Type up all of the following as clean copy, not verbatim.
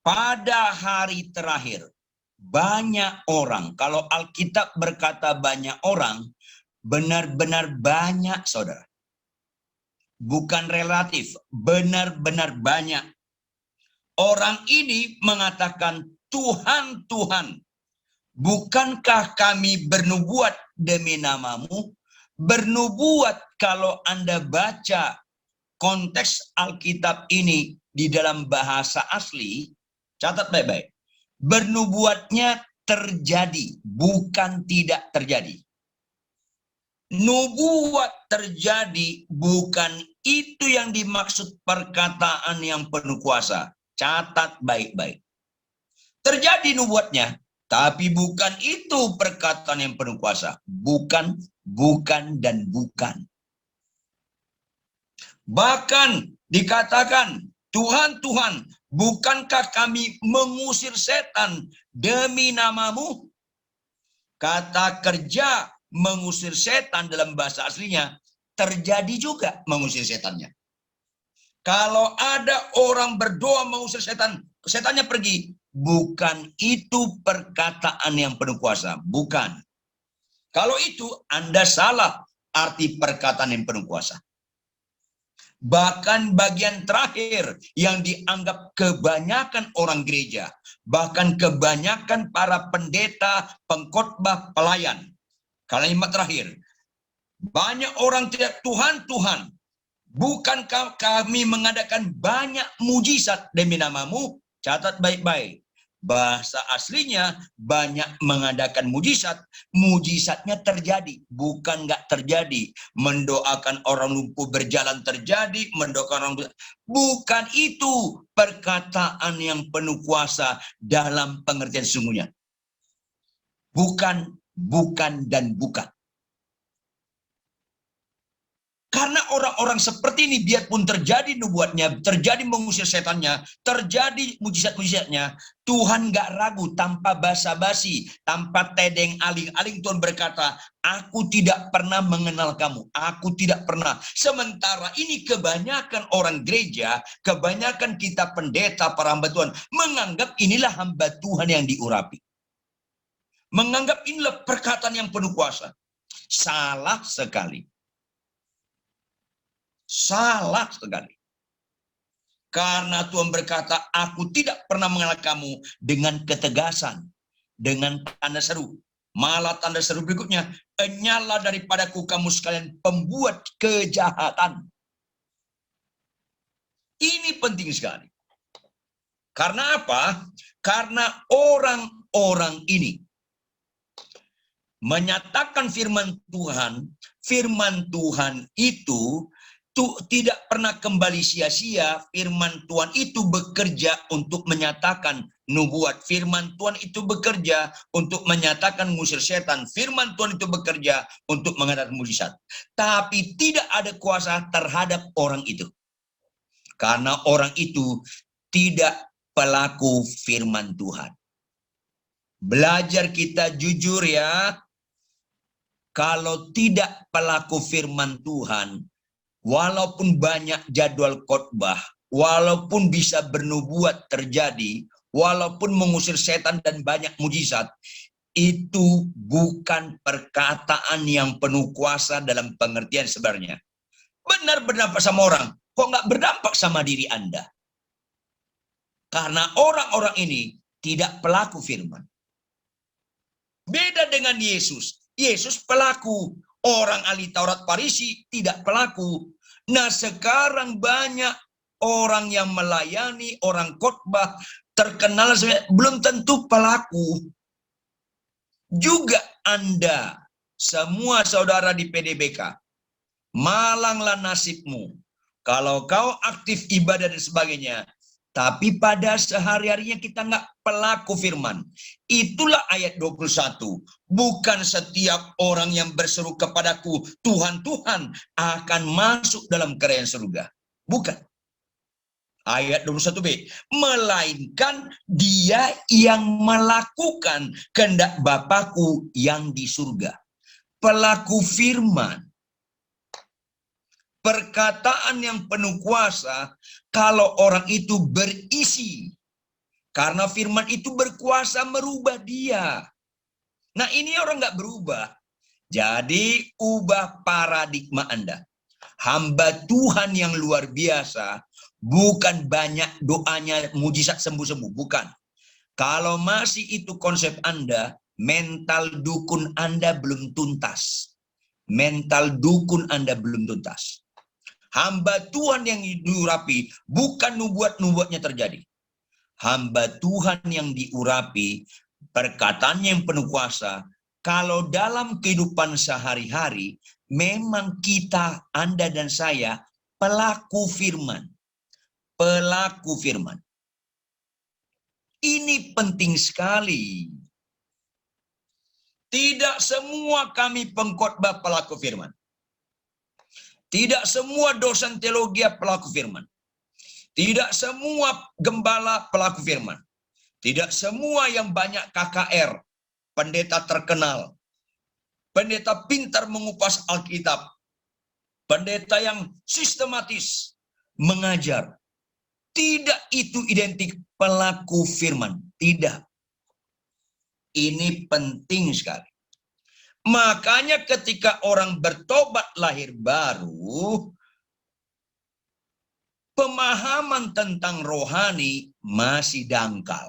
pada hari terakhir banyak orang, kalau Alkitab berkata banyak orang, benar-benar banyak, saudara. Bukan relatif, benar-benar banyak. Orang ini mengatakan, Tuhan, Tuhan, bukankah kami bernubuat demi namamu? Bernubuat, kalau Anda baca konteks Alkitab ini di dalam bahasa asli, catat baik-baik. Bernubuatnya terjadi, bukan tidak terjadi. Nubuat terjadi, bukan itu yang dimaksud perkataan yang penuh kuasa. Catat baik-baik. Terjadi nubuatnya, tapi bukan itu perkataan yang penuh kuasa. Bukan, bukan, dan bukan. Bahkan dikatakan, Tuhan, Tuhan, bukankah kami mengusir setan demi namamu? Kata kerja mengusir setan dalam bahasa aslinya, terjadi juga mengusir setannya. Kalau ada orang berdoa mengusir setan, setannya pergi. Bukan itu perkataan yang penuh kuasa. Bukan. Kalau itu, Anda salah arti perkataan yang penuh kuasa. Bahkan bagian terakhir yang dianggap kebanyakan orang gereja, bahkan kebanyakan para pendeta, pengkhotbah, pelayan. Kalimat terakhir, banyak orang tidak, Tuhan, Tuhan, bukankah kami mengadakan banyak mujizat demi namamu? Catat baik-baik. Bahasa aslinya banyak mengadakan mujizat, mujizatnya terjadi, bukan nggak terjadi. Mendoakan orang lumpuh berjalan terjadi, mendoakan orang, bukan itu perkataan yang penuh kuasa dalam pengertian sesungguhnya. Bukan, bukan, dan bukan. Karena orang-orang seperti ini, biarpun terjadi nubuatnya, terjadi mengusir setannya, terjadi mujizat-mujizatnya, Tuhan gak ragu, tanpa basa-basi, tanpa tedeng aling-aling, Tuhan berkata, aku tidak pernah mengenal kamu, aku tidak pernah. Sementara ini kebanyakan orang gereja, kebanyakan kita pendeta, para hamba Tuhan, menganggap inilah hamba Tuhan yang diurapi. Menganggap inilah perkataan yang penuh kuasa. Salah sekali. Salah sekali. Karena Tuhan berkata, aku tidak pernah mengenal kamu dengan ketegasan, dengan tanda seru. Malah tanda seru berikutnya, enyala daripadaku kamu sekalian pembuat kejahatan. Ini penting sekali. Karena apa? Karena orang-orang ini menyatakan firman Tuhan itu tidak pernah kembali sia-sia. Firman Tuhan itu bekerja untuk menyatakan nubuat. Firman Tuhan itu bekerja untuk menyatakan mengusir setan. Firman Tuhan itu bekerja untuk mengadakan mujizat. Tapi tidak ada kuasa terhadap orang itu. Karena orang itu tidak pelaku firman Tuhan. Belajar kita jujur ya. Kalau tidak pelaku firman Tuhan, walaupun banyak jadwal khotbah, walaupun bisa bernubuat terjadi, walaupun mengusir setan dan banyak mujizat, itu bukan perkataan yang penuh kuasa dalam pengertian sebenarnya. Benar berdampak sama orang, kok nggak berdampak sama diri Anda? Karena orang-orang ini tidak pelaku firman. Beda dengan Yesus. Yesus pelaku. Orang ahli Taurat Farisi tidak pelaku. Nah, sekarang banyak orang yang melayani, orang khotbah, terkenal belum tentu pelaku. Juga Anda, semua saudara di PDBK, malanglah nasibmu. Kalau kau aktif ibadah dan sebagainya, tapi pada sehari-harinya kita nggak pelaku firman. Itulah ayat 21. Bukan setiap orang yang berseru kepadaku, Tuhan, Tuhan, akan masuk dalam kerajaan surga. Bukan. Ayat 21b. Melainkan dia yang melakukan kehendak Bapakku yang di surga. Pelaku firman. Perkataan yang penuh kuasa, kalau orang itu berisi Karena firman itu berkuasa merubah dia. Nah, ini orang nggak berubah. Jadi, ubah paradigma Anda. Hamba Tuhan yang luar biasa, bukan banyak doanya mujizat sembuh-sembuh, bukan. Kalau masih itu konsep Anda, mental dukun Anda belum tuntas. Mental dukun Anda belum tuntas. Hamba Tuhan yang diurapi, bukan nubuat-nubuatnya terjadi. Hamba Tuhan yang diurapi, perkataannya yang penuh kuasa. Kalau dalam kehidupan sehari-hari, memang kita, Anda dan saya, pelaku firman. Pelaku firman. Ini penting sekali. Tidak semua kami pengkhotbah pelaku firman. Tidak semua dosen teologi pelaku firman. Tidak semua gembala pelaku firman. Tidak semua yang banyak KKR, pendeta terkenal, pendeta pintar mengupas Alkitab, pendeta yang sistematis mengajar. Tidak itu identik pelaku firman. Tidak. Ini penting sekali. Makanya ketika orang bertobat lahir baru, pemahaman tentang rohani masih dangkal.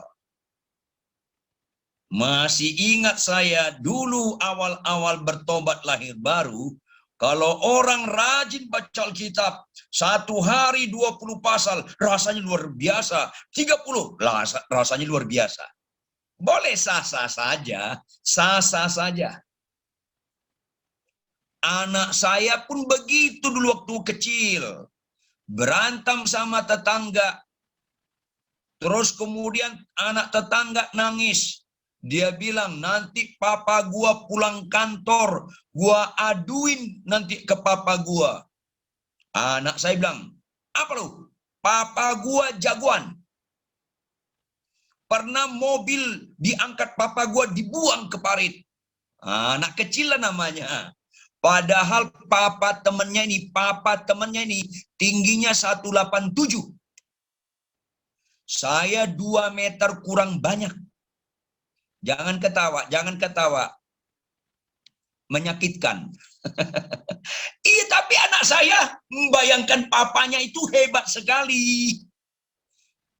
Masih ingat saya dulu awal-awal bertobat lahir baru, kalau orang rajin baca Alkitab, 1 hari 20 pasal, rasanya luar biasa. 30, rasanya luar biasa. Boleh sah-sah saja, sah-sah saja. Anak saya pun begitu dulu waktu kecil. Berantem sama tetangga. Terus kemudian anak tetangga nangis. Dia bilang, nanti papa gua pulang kantor, gua aduin nanti ke papa gua. Anak saya bilang, apa lu? Papa gua jagoan. Pernah mobil diangkat papa gua dibuang ke parit. Anak kecil lah namanya. Padahal papa temennya ini tingginya 187. Saya 2 meter kurang banyak. Jangan ketawa, jangan ketawa. Menyakitkan. Iya, tapi anak saya membayangkan papanya itu hebat sekali.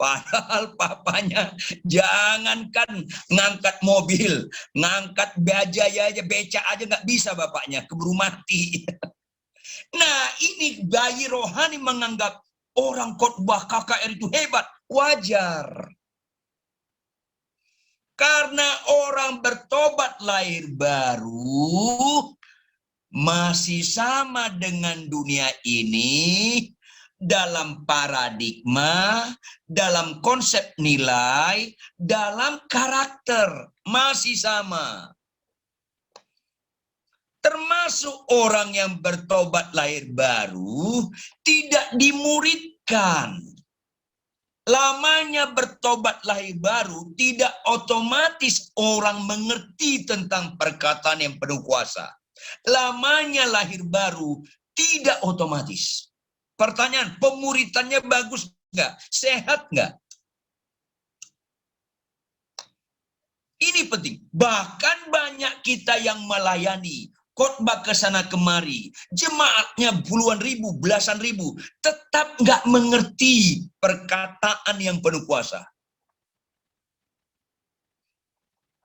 Padahal papanya jangankan ngangkat mobil, ngangkat baja aja, becak aja nggak bisa bapaknya, keburu mati. Nah, ini bayi rohani menganggap orang khotbah KKR itu hebat, wajar. Karena orang bertobat lahir baru masih sama dengan dunia ini dalam paradigma, dalam konsep nilai, dalam karakter masih sama. Termasuk orang yang bertobat lahir baru tidak dimuridkan. Lamanya bertobat lahir baru tidak otomatis orang mengerti tentang perkataan yang penuh kuasa. Lamanya lahir baru tidak otomatis. Pertanyaan, pemuritannya bagus nggak? Sehat nggak? Ini penting. Bahkan banyak kita yang melayani khotbah ke sana kemari, jemaatnya puluhan ribu, belasan ribu, tetap nggak mengerti perkataan yang penuh kuasa.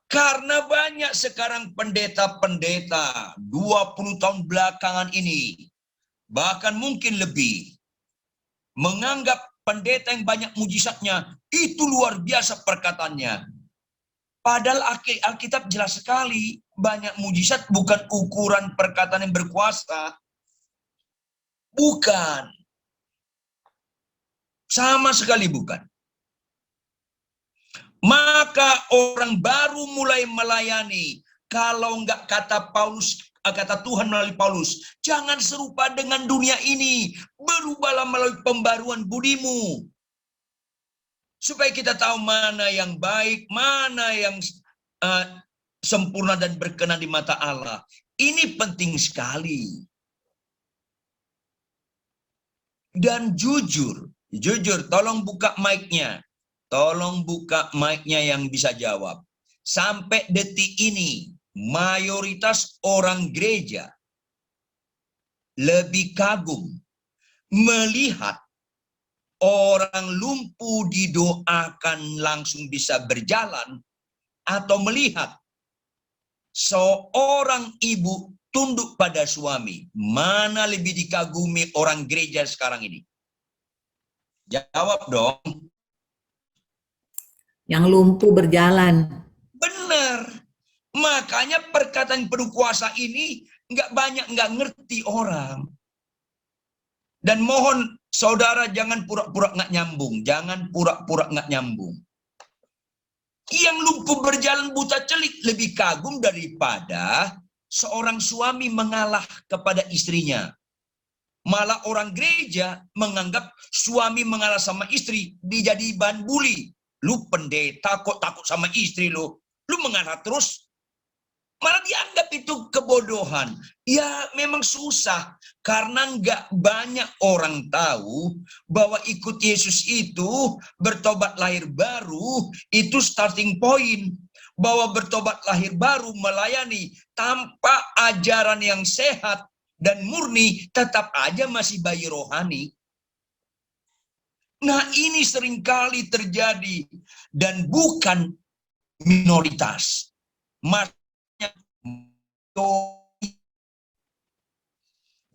Karena banyak sekarang pendeta-pendeta 20 tahun belakangan ini, bahkan mungkin lebih, menganggap pendeta yang banyak mujizatnya itu luar biasa perkataannya. Padahal Alkitab jelas sekali, banyak mujizat bukan ukuran perkataan yang berkuasa. Bukan. Sama sekali bukan. Maka orang baru mulai melayani. Kalau enggak kata Tuhan melalui Paulus, jangan serupa dengan dunia ini. Berubahlah melalui pembaruan budimu. Supaya kita tahu mana yang baik, mana yang sempurna dan berkenan di mata Allah. Ini penting sekali. Dan jujur, tolong buka mic-nya. Tolong buka mic-nya yang bisa jawab. Sampai detik ini, mayoritas orang gereja lebih kagum melihat orang lumpuh didoakan langsung bisa berjalan, atau melihat seorang ibu tunduk pada suami. Mana lebih dikagumi orang gereja sekarang ini? Jawab dong. Yang lumpuh berjalan. Benar. Makanya perkataan penuh kuasa ini nggak ngerti orang. Dan mohon saudara jangan pura-pura nggak nyambung. Jangan pura-pura nggak nyambung. Yang lumpuh berjalan buta celik lebih kagum daripada seorang suami mengalah kepada istrinya. Malah orang gereja menganggap suami mengalah sama istri dijadi bahan bully. Lu pendeta kok takut sama istri lu? Lu mengalah terus. Malah dianggap itu kebodohan. Ya memang susah. Karena nggak banyak orang tahu bahwa ikut Yesus itu bertobat lahir baru itu starting point. Bahwa bertobat lahir baru melayani tanpa ajaran yang sehat dan murni tetap aja masih bayi rohani. Nah ini seringkali terjadi dan bukan minoritas.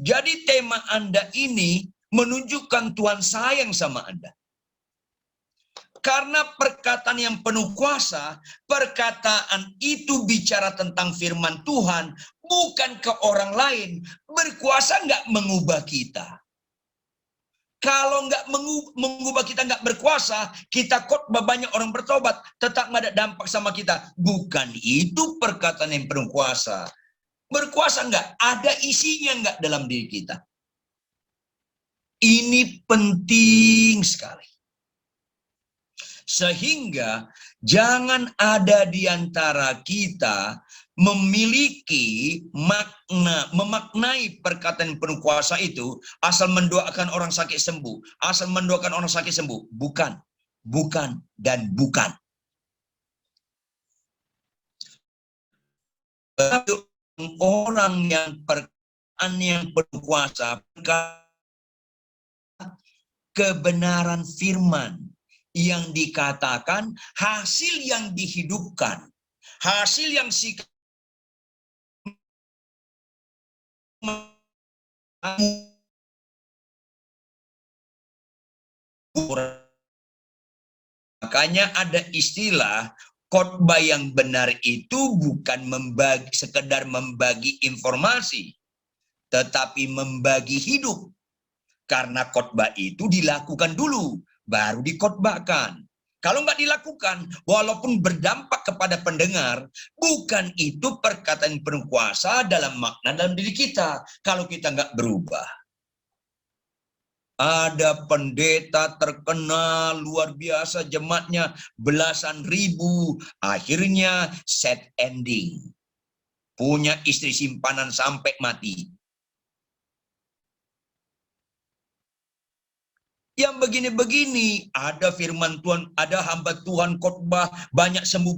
Jadi tema Anda ini menunjukkan Tuhan sayang sama Anda. Karena perkataan yang penuh kuasa, perkataan itu bicara tentang firman Tuhan, bukan ke orang lain. Berkuasa nggak mengubah kita. Kalau nggak mengubah kita, nggak berkuasa, kita khotbah banyak orang bertobat, tetap nggak ada dampak sama kita. Bukan itu perkataan yang penuh kuasa. Berkuasa nggak? Ada isinya nggak dalam diri kita? Ini penting sekali. Sehingga jangan ada di antara kita memiliki makna, memaknai perkataan penuh kuasa itu asal mendoakan orang sakit sembuh, asal mendoakan orang sakit sembuh. Bukan, bukan, dan bukan. Orang yang perkataan yang penuh kuasa, kebenaran firman yang dikatakan, hasil yang dihidupkan, hasil yang makanya ada istilah khotbah yang benar itu bukan sekedar membagi informasi, tetapi membagi hidup. Karena khotbah itu dilakukan dulu, baru dikhotbahkan. Kalau nggak dilakukan, walaupun berdampak kepada pendengar, bukan itu perkataan penuh kuasa dalam makna dalam diri kita. Kalau kita nggak berubah. Ada pendeta terkenal luar biasa, jemaatnya belasan ribu, akhirnya sad ending. Punya istri simpanan sampai mati. Yang begini-begini, ada firman Tuhan, ada hamba Tuhan khotbah, banyak sembuh,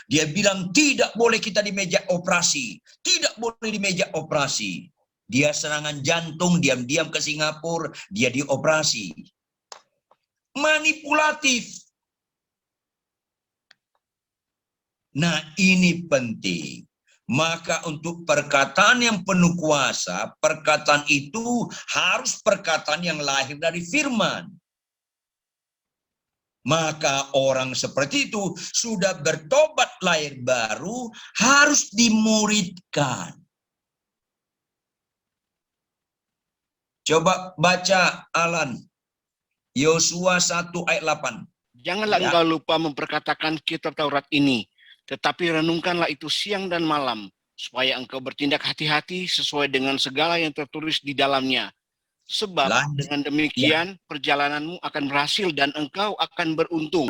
dia bilang tidak boleh kita di meja operasi, tidak boleh di meja operasi. Dia serangan jantung, diam-diam ke Singapura, dia dioperasi. Manipulatif. Nah ini penting. Maka untuk perkataan yang penuh kuasa, perkataan itu harus perkataan yang lahir dari firman. Maka orang seperti itu sudah bertobat lahir baru, harus dimuridkan. Coba baca Alan, Yosua 1 ayat 8. Janganlah engkau lupa memperkatakan kitab Taurat ini, tetapi renungkanlah itu siang dan malam, supaya engkau bertindak hati-hati sesuai dengan segala yang tertulis di dalamnya. Sebab dengan demikian perjalananmu akan berhasil dan engkau akan beruntung.